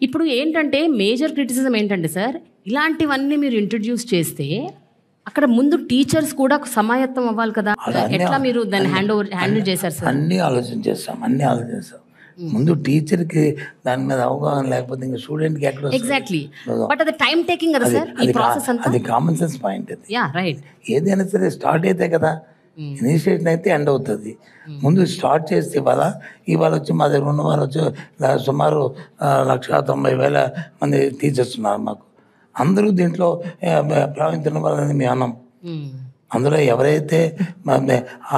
ఇప్పుడు ఏంటంటే major criticism ఏంటంటే సార్, ఇలాంటివన్నీ మీరు ఇంట్రడ్యూస్ చేస్తే అక్కడ ముందు టీచర్స్ కూడా సమాయత్తం అవ్వాలి కదా. ఎట్లా మీరు దాన్ని హ్యాండిల్ చేశారు సార్? అన్నీ ఆలోచించేస్తాం. ముందు టీచర్కి దాని మీద అవగాహన లేకపోతే ఇంకా స్టూడెంట్కి ఎక్కడ ఎగ్జాక్ట్లీ. బట్ అది టైం టేకింగ్ కదా సార్ ఈ ప్రాసెస్ అంతా. అది కామన్ సెన్స్ పాయింట్. అది యా రైట్. ఏదైనా సరే స్టార్ట్ అయితే కదా, ఇనిషియేషన్ అయితే ఎండ్ అవుతుంది. ముందు స్టార్ట్ చేస్తే ఇవాళ వచ్చి మా దగ్గర ఉన్న వాళ్ళు వచ్చి సుమారు 1,90,000 మంది టీచర్స్ ఉన్నారు మాకు. అందరూ దీంట్లో ప్రావీణ్యం వాళ్ళని మేము అన్నాం. అందులో ఎవరైతే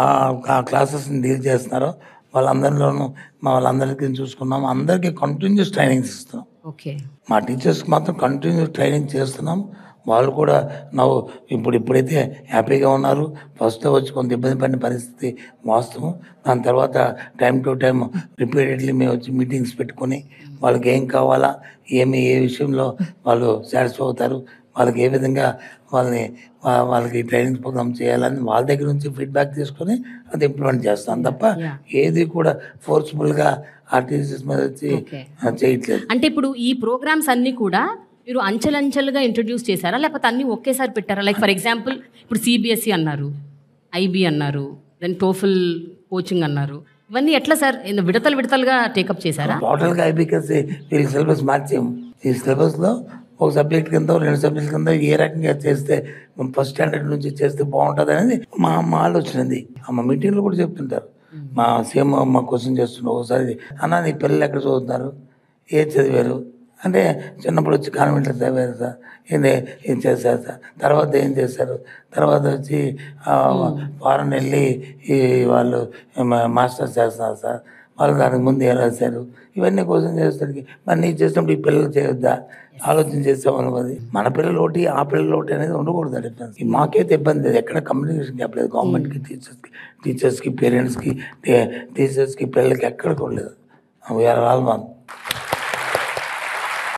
ఆ క్లాసెస్ని డీల్ చేస్తున్నారో వాళ్ళందరిలోనూ వాళ్ళందరికీ చూసుకున్నాం. అందరికీ కంటిన్యూస్ ట్రైనింగ్స్ ఇస్తున్నాం. ఓకే. మా టీచర్స్కి మాత్రం కంటిన్యూస్ ట్రైనింగ్ చేస్తున్నాం. వాళ్ళు కూడా ఇప్పుడైతే హ్యాపీగా ఉన్నారు. ఫస్ట్లో వచ్చి కొంత ఇబ్బంది పడిన పరిస్థితి వాస్తవం. దాని తర్వాత టైం టు టైం రిపీటెడ్లీ మేము వచ్చి మీటింగ్స్ పెట్టుకొని వాళ్ళకి ఏం కావాలా, ఏ విషయంలో వాళ్ళు సాటిస్ఫై అవుతారు, వాళ్ళకి ఏ విధంగా వాళ్ళకి ట్రైనింగ్ ప్రోగ్రామ్ చేయాలని వాళ్ళ దగ్గర నుంచి ఫీడ్బ్యాక్ తీసుకొని అది ఇంప్లిమెంట్ చేస్తాం తప్ప ఏది కూడా ఫోర్స్ఫుల్గా ఆ టీచర్స్ మీద వచ్చి చేయట్లేదు. అంటే ఇప్పుడు ఈ ప్రోగ్రామ్స్ అన్నీ కూడా మీరు అంచెలంచెలుగా ఇంట్రడ్యూస్ చేశారా, లేకపోతే అన్నీ ఒకేసారి పెట్టారా? లైక్ ఫర్ ఎగ్జాంపుల్ ఇప్పుడు సిబిఎస్ఈ అన్నారు, ఐబీ అన్నారు, దెన్ టోఫుల్ కోచింగ్ అన్నారు. ఇవన్నీ ఎట్లా సార్ విడతలుగా టేకప్ చేశారా? టోటల్గా ఐబీకి వీళ్ళకి సిలబస్ మార్చాము. ఈ సిలబస్లో ఒక సబ్జెక్ట్ కింద 2 సబ్జెక్ట్ కింద ఏ రకంగా చేస్తే ఫస్ట్ స్టాండర్డ్ నుంచి చేస్తే బాగుంటుంది అనేది మా ఆలోచన. మా మీటింగ్లో కూడా చెప్తుంటారు. మా సీఎం మా క్వశ్చన్ చేస్తున్నారు ఒకసారి, అన్న నీ పిల్లలు ఎక్కడ చదువుతున్నారు, ఏది చదివారు అంటే, చిన్నప్పుడు వచ్చి కాన్వెంట్లో చదివారు సార్, ఏం చేశారు సార్, తర్వాత ఏం చేశారు, తర్వాత వచ్చి ఫారెన్ వెళ్ళి వాళ్ళు మాస్టర్స్ చేస్తున్నారు సార్, వాళ్ళు దానికి ముందు ఏం రాశారు, ఇవన్నీ క్వశ్చన్ చేసేసరికి మరి నీకు చేసినప్పుడు ఈ పిల్లలు చేయొద్దా ఆలోచన చేసామనుకోది. మన పిల్లలు ఒకటి ఆ పిల్లలు ఒకటి అనేది ఉండకూడదు. డిఫరెన్స్ మాకైతే ఇబ్బంది లేదు, ఎక్కడ కమ్యూనికేషన్ గ్యాప్ లేదు. గవర్నమెంట్కి టీచర్స్కి పేరెంట్స్కి టీచర్స్కి పిల్లలకి ఎక్కడ కూడా లేదు. We're all one.